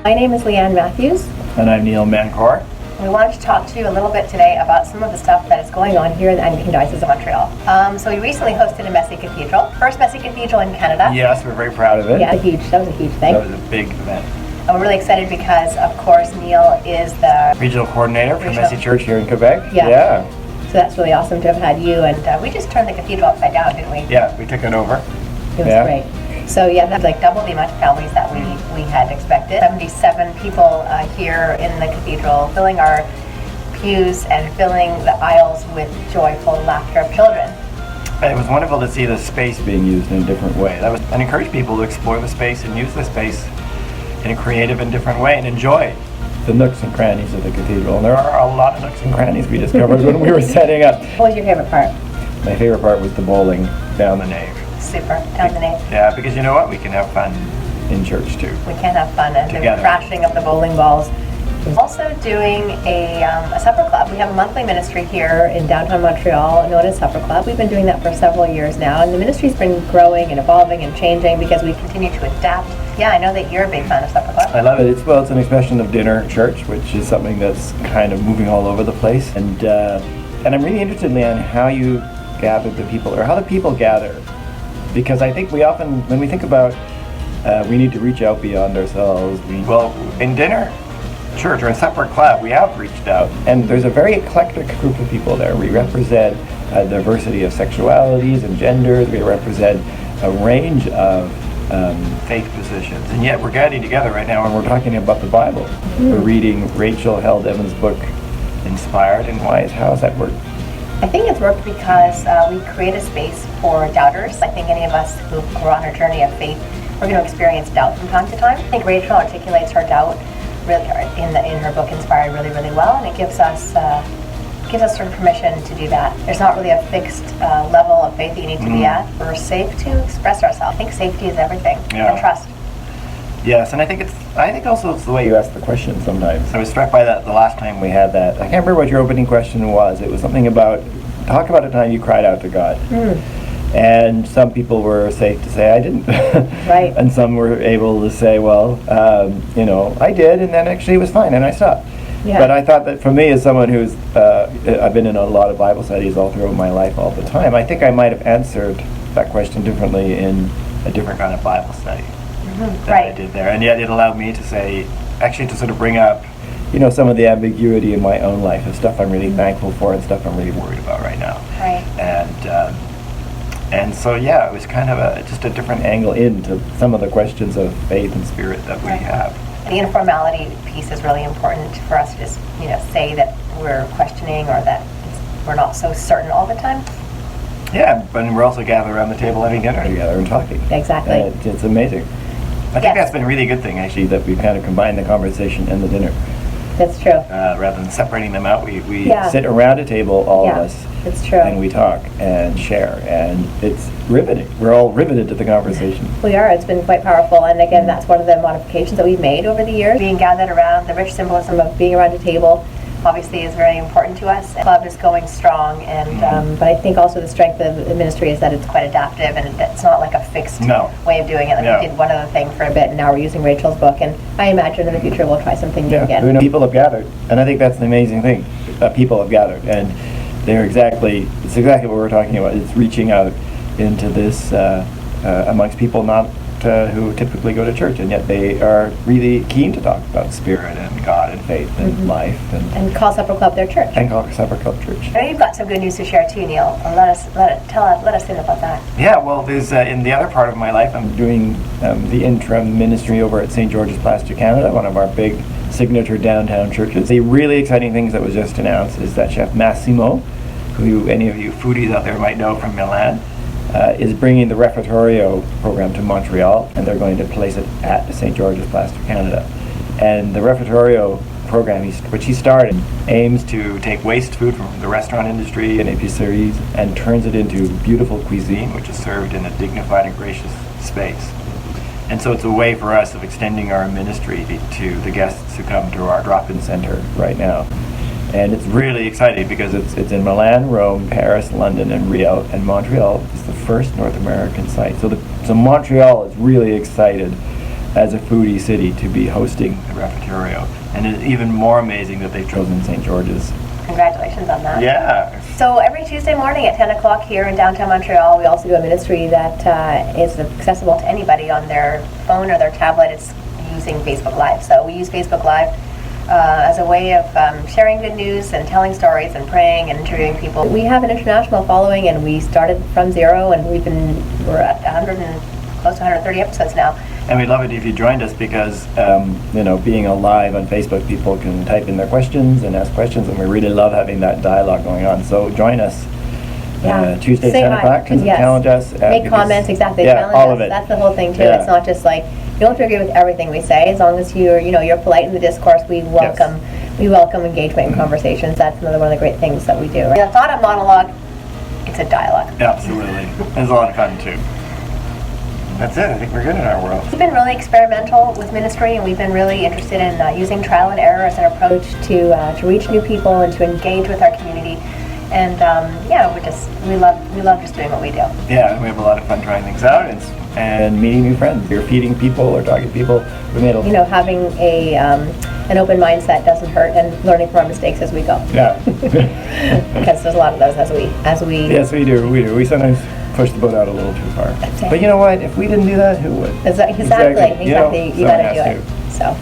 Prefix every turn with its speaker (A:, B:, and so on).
A: My name is Leanne Matthews.
B: And I'm Neil Mancor.
A: We wanted to talk to you a little bit today about some of the stuff that is going on here in the Anglican Diocese of Montreal. So we recently hosted a Messy Cathedral, first Messy Cathedral in Canada.
B: Yes, we're very proud of it.
A: Yeah, that was a huge thing.
B: That was a big event.
A: And we're really excited because, of course, Neil is the
B: regional coordinator for Messy Church here in Quebec.
A: Yeah. So that's really awesome to have had you. And we just turned the cathedral upside down, didn't we?
B: Yeah, we took it over.
A: It was great. So yeah, that's like double the amount of families that we had expected. 77 people here in the cathedral, filling our pews and filling the aisles with joyful laughter of children.
B: It was wonderful to see the space being used in a different way. And encourage people to explore the space and use the space in a creative and different way and enjoy the nooks and crannies of the cathedral. And there are a lot of nooks and crannies we discovered when we were setting up.
A: What was your favorite part?
B: My favorite part was the bowling down the nave.
A: Super, down the nave.
B: Yeah, because you know what? We can have fun in church too.
A: We can have fun, and
B: together.
A: The crashing of the bowling balls. Also doing a supper club. We have a monthly ministry here in downtown Montreal known as Supper Club. We've been doing that for several years now, and the ministry's been growing and evolving and changing because we continue to adapt. Yeah, I know that you're a big fan of Supper Club.
B: I love it. It's an expression of dinner church, which is something that's kind of moving all over the place. And I'm really interested, Leanne, how you gather the people, or how the people gather. Because I think we often, when we think about we need to reach out beyond ourselves, in dinner church or in supper club, we have reached out. And there's a very eclectic group of people there. We represent a diversity of sexualities and genders. We represent a range of faith positions. And yet we're gathering together right now and we're talking about the Bible. Mm-hmm. We're reading Rachel Held Evans' book, Inspired. And how has that worked?
A: I think it's worked because we create a space for doubters. I think any of us who are on our journey of faith, we're going to experience doubt from time to time. I think Rachel articulates her doubt really in her book Inspired really, really well, and it gives us sort of permission to do that. There's not really a fixed level of faith that you need to be at. We're safe to express ourselves. I think safety is everything, and trust. Yes, and I think also it's the way you ask the question sometimes. I was struck by that the last time we had that. I can't remember what your opening question was. It was something about, talk about a time you cried out to God. And some people were safe to say, I didn't. Right. And some were able to say, I did, and then actually it was fine, and I stopped. Yeah. But I thought that for me, as someone who's, I've been in a lot of Bible studies all throughout my life all the time, I think I might have answered that question differently in a different kind of Bible study. That I did there, and yet it allowed me to say, actually to sort of bring up, some of the ambiguity in my own life of stuff I'm really thankful for and stuff I'm really worried about right now. Right. And so it was kind of just a different angle into some of the questions of faith and spirit that we have. The informality piece is really important for us to just say that we're questioning or that we're not so certain all the time. Yeah, but we're also gathered around the table having dinner together and talking. Exactly. It's amazing. I think that's been a really good thing, actually, that we've kind of combined the conversation and the dinner. That's true. Rather than separating them out, we sit around a table, all of us. It's true. And we talk and share, and it's riveting. We're all riveted to the conversation. We are. It's been quite powerful, and again, that's one of the modifications that we've made over the years. Being gathered around, the rich symbolism of being around a table, obviously is very important to us. The club is going strong, and but I think also the strength of the ministry is that it's quite adaptive, and it's not like a fixed way of doing it. Like we did one other thing for a bit, and now we're using Rachel's book, and I imagine in the future we'll try something new again. People have gathered, and I think that's an amazing thing. People have gathered, and it's exactly what we're talking about. It's reaching out into this amongst people not who typically go to church, and yet they are really keen to talk about spirit and God and faith and life. And call Supper Club their church. And call Supper Club Church. I know you've got some good news to share too, Neil. Let us think about that. Yeah, well, there's in the other part of my life, I'm doing the interim ministry over at St. George's Plaster Canada, one of our big signature downtown churches. The really exciting things that was just announced is that Chef Massimo, who any of you foodies out there might know from Milan, is bringing the Refettorio program to Montreal, and they're going to place it at St. George's Plaster Canada. And the Refettorio program, which he started, aims to take waste food from the restaurant industry and épiceries and turns it into beautiful cuisine, which is served in a dignified and gracious space. And so it's a way for us of extending our ministry to the guests who come to our drop-in center right now. And it's really exciting because it's in Milan, Rome, Paris, London, and Rio, and Montreal is the first North American site. So Montreal is really excited
B: as a foodie city to be hosting the Refettorio. And it's even more amazing that they've chosen St. George's.
A: Congratulations on that.
B: Yeah.
A: So every Tuesday morning at 10 o'clock here in downtown Montreal, we also do a ministry that is accessible to anybody on their phone or their tablet. It's using Facebook Live. So we use Facebook Live as a way of sharing good news and telling stories and praying and interviewing people. We have an international following, and we started from zero, and we're at 100 and close to 130 episodes now.
B: And we'd love it if you joined us because, being alive on Facebook, people can type in their questions and ask questions, and we really love having that dialogue going on. So join us Tuesday, 10 o'clock, challenge us.
A: Make comments, exactly.
B: Yeah,
A: challenge
B: all
A: us.
B: of it.
A: That's the whole thing, too.
B: Yeah.
A: It's not just like, you don't have to agree with everything we say. As long as you're polite in the discourse, we welcome engagement and conversations. That's another one of the great things that we do. It's not a monologue, it's a dialogue.
B: Absolutely. It's a lot of fun, too. That's it. I think we're good in our world.
A: We've bbeen really experimental with ministry, and we've been really interested in using trial and error as an approach to reach new people and to engage with our community. And we love just doing what we do.
B: Yeah, we have a lot of fun trying things out and meeting new friends. You're feeding people or talking to people. We made
A: having an open mindset doesn't hurt, and learning from our mistakes as we go.
B: Yeah.
A: Because there's a lot of those as we.
B: Yes, we do. We sometimes push the boat out a little too far.
A: That's it.
B: But you know what? If we didn't do that, who would?
A: Exactly. You got to do it. So.